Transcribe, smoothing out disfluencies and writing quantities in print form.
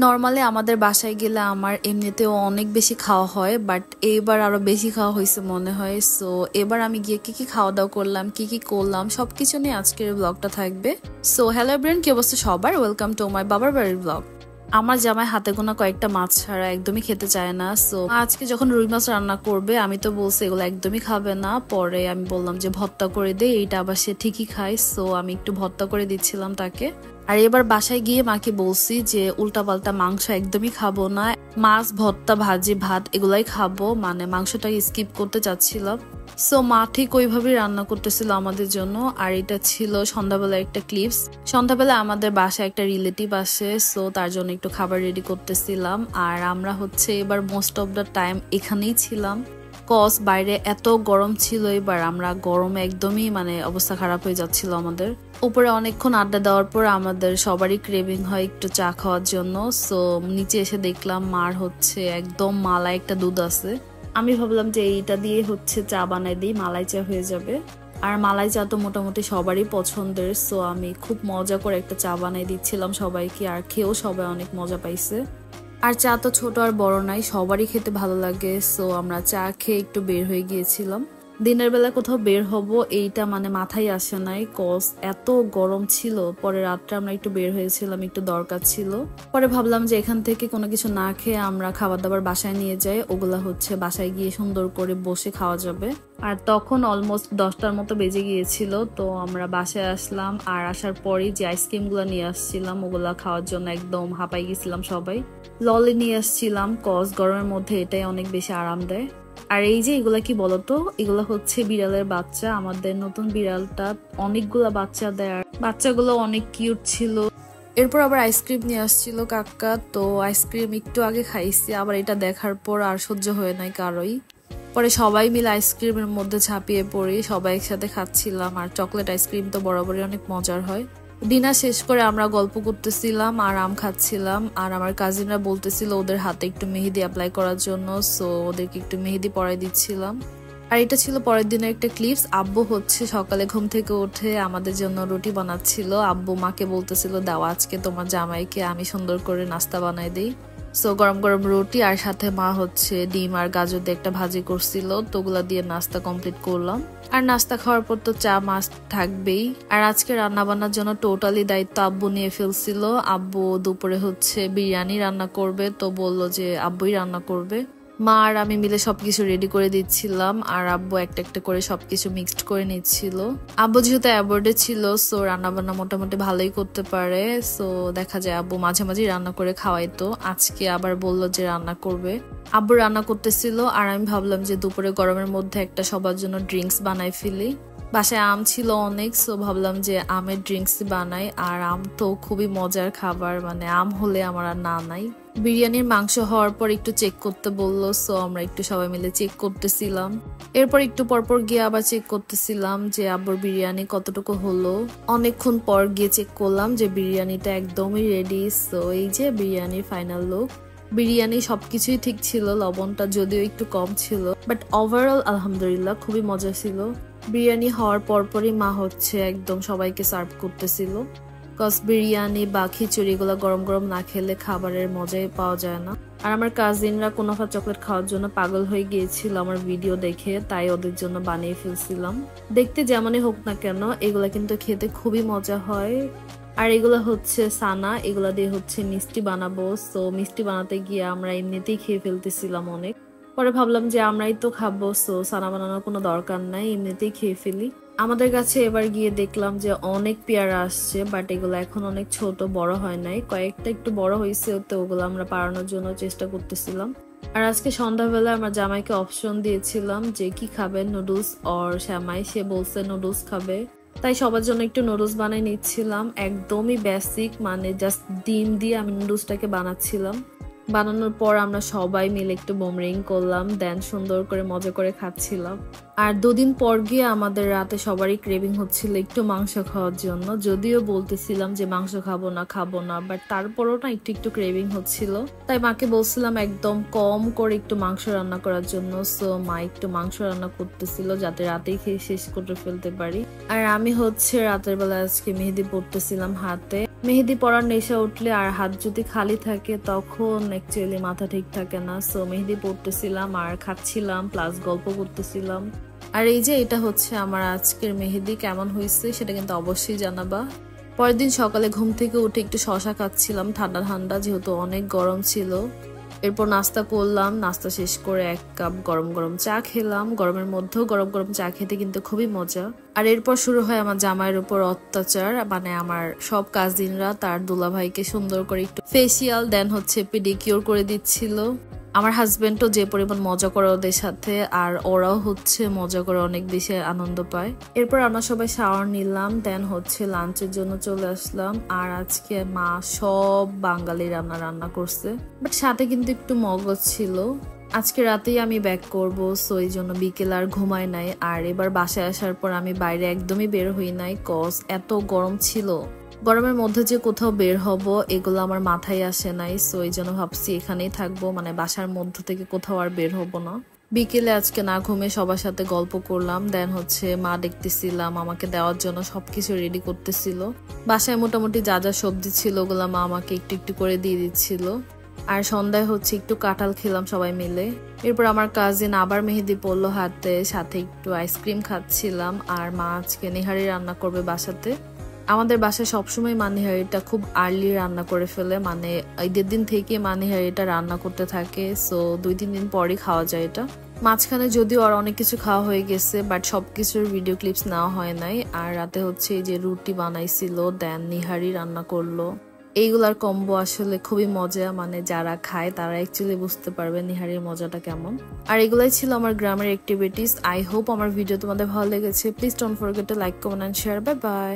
Normally আমাদের বাসায় গেলে আমার এমনিতেও অনেক বেশি খাওয়া হয়, বাট এইবার আরো বেশি খাওয়া হয়েছে মনে হয়। সো এবার আমি গিয়ে কি কি খাওয়া দাওয়া করলাম, কি কি করলাম সবকিছু নিয়ে আজকের ব্লগটা থাকবে। সো হ্যালো এভরিওয়ান, কি অবস্থা সবার? ওয়েলকাম টু মাই বাবার বাড়ির ব্লগ। আমার জামাই হাতে গোনা কয়েকটা মাছ ছাড়া একদমই খেতে চায় না। সো আজকে যখন রুই মাছ রান্না করবে, আমি তো বলছি এগুলো একদমই খাবে না। পরে আমি বললাম যে ভর্তা করে দে, এইটা আবার সে ঠিকই খায়। সো আমি একটু ভর্তা করে দিচ্ছিলাম তাকে। আর এবার বাসায় গিয়ে মাকে বলছি যে উল্টাপাল্টা মাংস একদমই খাবো না, মাছ ভর্তা ভাজি ভাত এগুলাই খাবো, মানে মাংসটাকে স্কিপ করতে চাচ্ছিলাম। সো মা ঠিক ওইভাবেই রান্না করতেছিল আমাদের জন্য। আর এটা ছিল সন্ধ্যাবেলা একটা ক্লিপস। সন্ধ্যাবেলা আমাদের বাসায় একটা রিলেটিভ আসে, সো তার জন্য একটু খাবার রেডি করতেছিলাম। আর আমরা হচ্ছে এবার মোস্ট অফ দ্য টাইম এখানেই ছিলাম, কজ বাইরে এত গরম ছিল। এবার আমরা গরমে একদমই মানে অবস্থা খারাপ হয়ে যাচ্ছিল আমাদের। উপরে অনেকক্ষণ আড্ডা দেওয়ার পর আমাদের সবারই ক্রেভিং হয় একটু চা খাওয়ার জন্য। সো নিচে এসে দেখলাম মার হচ্ছে একদম মালাই একটা দুধ আছে। আমি ভাবলাম যে এইটা দিয়ে হচ্ছে চা বানাই দিই, মালাই চা হয়ে যাবে। আর মালাই চা তো মোটামুটি সবারই পছন্দের। সো আমি খুব মজা করে একটা চা বানাই দিচ্ছিলাম সবাইকে, আর খেয়েও সবাই অনেক মজা পাইছে। আর চা তো ছোট আর বড় নাই, সবারই খেতে ভালো লাগে। সো আমরা চা খেয়ে একটু বের হয়ে গিয়েছিলাম। দিনের বেলা কোথাও বের হব এইটা মানে মাথায় আসে নাই, কজ এত গরম ছিল। পরে রাত্রে আমরা একটু বের হয়েছিলাম, একটু দরকার ছিল। পরে ভাবলাম যে এখান থেকে কোনো কিছু না খেয়ে আমরা খাবার দাবার বাসায় নিয়ে যাই, ওগুলা হচ্ছে বাসায় গিয়ে সুন্দর করে বসে খাওয়া যাবে। আর তখন অলমোস্ট 10টার মতো বেজে গিয়েছিল। তো আমরা বাসায় আসলাম, আর আসার পরেই যে আইসক্রিম গুলা নিয়ে আসছিলাম ওগুলা খাওয়ার জন্য একদম হাঁপাই গেছিলাম সবাই। ললি নিয়ে আসছিলাম, কজ গরমের মধ্যে এটাই অনেক বেশি আরাম দেয়। আর এই যে এগুলা কি বলতো, এগুলা হচ্ছে বিড়ালের বাচ্চা। আমাদের নতুন বিড়ালটা অনেকগুলা বাচ্চা দেয়, আর বাচ্চাগুলো অনেক কিউট ছিল। এরপর আবার আইসক্রিম নিয়ে আসছিল কাকা, তো আইসক্রিম একটু আগে খাইছি, আবার এটা দেখার পর আর সহ্য হয়ে নাই কারোই। পরে সবাই মিলে আইসক্রিমের মধ্যে ঝাঁপিয়ে পড়ি, সবাই একসাথে খাচ্ছিলাম। আর চকলেট আইসক্রিম তো বরাবরই অনেক মজার হয়। ডিনার শেষ করে আমরা গল্প করতেছিলাম আর আম খাচ্ছিলাম। আর আমার কাজিনরা বলতেছিল ওদের হাতে একটু মেহেদি অ্যাপ্লাই করার জন্য, সো ওদেরকে একটু মেহেদি পরাই দিচ্ছিলাম। আর এটা ছিল পরের দিনের একটা ক্লিপস। আব্বু হচ্ছে সকালে ঘুম থেকে উঠে আমাদের জন্য রুটি বানাচ্ছিল। আব্বু মাকে বলতেছিল দাও আজকে তোমার জামাইকে আমি সুন্দর করে নাস্তা বানাই দিই। সো গরম গরম রুটি আর সাথে মা হচ্ছে ডিম আর গাজর দিয়ে একটা ভাজি করছিল, তো ওগুলা দিয়ে নাস্তা কমপ্লিট করলাম। আর নাস্তা খাওয়ার পর তো চা মাস্ট থাকবেই। আর আজকে রান্না বান্নার জন্য টোটালি দায়িত্ব আব্বু নিয়ে ফেলছিল। আব্বু দুপুরে হচ্ছে বিরিয়ানি রান্না করবে, তো বললো যে আব্বুই রান্না করবে। মা আর আমি মিলে সবকিছু রেডি করে দিচ্ছিলাম, আর আব্বু একটা একটা করে সবকিছু মিক্সড করে নিচ্ছিল। আব্বু যেহেতু অ্যাবোর্ডে ছিল, সো রান্না বান্না মোটামুটি ভালোই করতে পারে। সো দেখা যায় আব্বু মাঝে মাঝে রান্না করে খাওয়াইতো, আজকে আবার বললো যে রান্না করবে। আব্বু রান্না করতেছিল, আর আমি ভাবলাম যে দুপুরে গরমের মধ্যে একটা সবার জন্য ড্রিঙ্কস বানাই ফেলি। বাসায় আম ছিল অনেক, সো ভাবলাম যে আমের ড্রিঙ্কস বানাই। আর আম তো খুবই মজার খাবার, মানে আম হলে আমার আর না নাই। বিরিয়ানির মাংস হওয়ার পর একটু চেক করতে বললো, সো আমরা একটু সবাই মিলে চেক করতেছিলাম। এরপর একটু পরপর গিয়ে আবার চেক করতেছিলাম যে আব্বুর বিরিয়ানি কতটুকু হলো। অনেকক্ষণ পর গিয়ে চেক করলাম যে বিরিয়ানিটা একদমই রেডি। সো এই যে বিরিয়ানির ফাইনাল লুক। বিরিয়ানি সবকিছুই ঠিক ছিল, লবণটা যদিও একটু কম ছিল, বাট ওভারঅল আলহামদুলিল্লাহ খুবই মজা ছিল। বিরিয়ানি হওয়ার পরপরই মা হচ্ছে একদম সবাইকে সার্ভ করতেছিল, কজ বিরিয়ানি বা খিচুড়ি এগুলো গরম গরম না খেলে খাবারের মজাই পাওয়া যায় না। আর আমার কাজিনরা কুনাফা চকলেট খাওয়ার জন্য পাগল হয়ে গিয়েছিল আমার ভিডিও দেখে, তাই ওদের জন্য বানিয়ে ফেলছিলাম। দেখতে যেমনই হোক না কেন এগুলা কিন্তু খেতে খুবই মজা হয়। আর এগুলো হচ্ছে সানা, এগুলা দিয়ে হচ্ছে মিষ্টি বানাবো। সো মিষ্টি বানাতে গিয়ে আমরা এমনিতেই খেয়ে ফেলতেছিলাম অনেক। পরে ভাবলাম যে আমরাই তো খাবো, সো সানা বানানোর কোনো দরকার নাই, এমনিতেই খেয়ে ফেলি। আমাদের কাছে এবার গিয়ে দেখলাম যে অনেক পেয়ারা আসছে, বাট এগুলো এখন অনেক ছোট, বড় হয় নাই। কয়েকটা একটু বড় হয়েছে, তো ওগুলো আমরা পাড়ানোর জন্য চেষ্টা করতেছিলাম। আর আজকে সন্ধ্যাবেলা আমরা জামাইকে অপশন দিয়েছিলাম যে কি খাবে, নুডলস অর শ্যামাই। সে বলছে নুডলস খাবে, তাই সবার জন্য একটু নুডলস বানিয়ে নিচ্ছিলাম। একদমই বেসিক, মানে জাস্ট ডিম দিয়ে আমি নুডলসটাকে বানাচ্ছিলাম। বানানোর পর আমরা সবাই মিলে একটু বোমরিং করলাম, দেন সুন্দর করে মজা করে খাচ্ছিলাম। আর দুদিন পর গিয়ে আমাদের রাতে সবারই ক্রেভিং হচ্ছিল একটু মাংস খাওয়ার জন্য। যদিও বলতেছিলাম যে মাংস খাবো না, বাট তারপরও না একটু একটু ক্রেভিং হচ্ছিল, তাই মাকে বলছিলাম একদম কম করে একটু মাংস রান্না করার জন্য। সো মা একটু মাংস রান্না করতেছিল যাতে রাতেই খেয়ে শেষ করে ফেলতে পারি। আর আমি হচ্ছে রাতের বেলা আজকে মেহেদি পড়তেছিলাম হাতে। মেহেদি পরার নেশা উঠলে আর হাত যদি খালি থাকে তখন অ্যাকচুয়ালি মাথা ঠিক থাকে না। সো মেহেদি পড়তেছিলাম আর খাচ্ছিলাম প্লাস গল্প করতেছিলাম। আর এই যে এটা হচ্ছে আমার আজকের মেহেদি, কেমন হয়েছে সেটা কিন্তু অবশ্যই জানাবা। পরের দিন সকালে ঘুম থেকে উঠে একটু শশা খাচ্ছিলাম ঠান্ডা ঠান্ডা, যেহেতু অনেক গরম ছিল। এরপর নাস্তা করলাম, নাস্তা শেষ করে 1 কাপ গরম গরম চা খেলাম। গরমের মধ্যেও গরম গরম চা খেতে কিন্তু খুবই মজা। আর এরপর শুরু হয় আমার জামাইয়ের উপর অত্যাচার, মানে আমার সব কাজিনরা তার দুলাভাইকে সুন্দর করে একটু ফেসিয়াল দেন হচ্ছে পেডিকিউর করে দিচ্ছিল। আমার হাজবেন্ডও যে পরিমাণ মজা করে ওদের সাথে, আর ওরাও হচ্ছে মজা করে অনেক বেশি আনন্দ পায়। এরপর আমরা সবাই শাওয়ার নিলাম, দেন হচ্ছে লাঞ্চের জন্য চলে আসলাম। আর আজকে মা সব বাঙালি রান্না করছে, বাট সাথে কিন্তু একটু মগজ ছিল। আজকে রাতেই আমি ব্যাক করব, সো এই জন্য বিকেল আর ঘুমাই নাই। আর এবার বাসায় আসার পর আমি বাইরে একদমই বের হই নাই, কজ এত গরম ছিল। গরমের মধ্যে যে কোথাও বের হব এগুলো আমার মাথায় আসে নাই, সো এই জন্য ভাবছি এখানেই থাকবো, মানে বাসার মধ্য থেকে কোথাও আর বের হব না। বিকেলে আজকে না ঘুমে সবার সাথে গল্প করলাম, দেন হচ্ছে মা দেখতেছিলাম আমাকে দেওয়ার জন্য সবকিছু রেডি করতেছিল। বাসায় মোটামুটি যা যা সবজি ছিল ওগুলো মা আমাকে একটু একটু করে দিয়ে দিচ্ছিল। আর সন্ধ্যায় হচ্ছে একটু কাঁঠাল খেলাম সবাই মিলে। এরপর আমার কাজিন আবার মেহেদি পড়লো হাতে, সাথে একটু আইসক্রিম খাচ্ছিলাম। আর মা আজকে নেহারি রান্না করবে বাসাতে। আমাদের বাসায় সবসময় মানিহারিটা খুব আর্লি রান্না করে ফেলে, মানে ঈদের দিন থেকে মানিহারিটা রান্না করতে থাকে। সো 2-3 দিন পরই খাওয়া যায় এটা। মাঝখানে যদিও আর অনেক কিছু খাওয়া হয়ে গেছে, বাট সবকিছুর ভিডিও ক্লিপস নেওয়া হয় নাই। আর রাতে হচ্ছে এই যে রুটি বানাইছিল, দেন নিহারি রান্না করলো। এইগুলার কম্বো আসলে খুবই মজা, মানে যারা খায় তারা অ্যাকচুয়ালি বুঝতে পারবে নিহারির মজাটা কেমন। আর এগুলাই ছিল আমার গ্রামের অ্যাক্টিভিটিস। আই হোপ আমার ভিডিও তোমাদের ভালো লেগেছে। Please don't forget to like, comment and share. Bye by.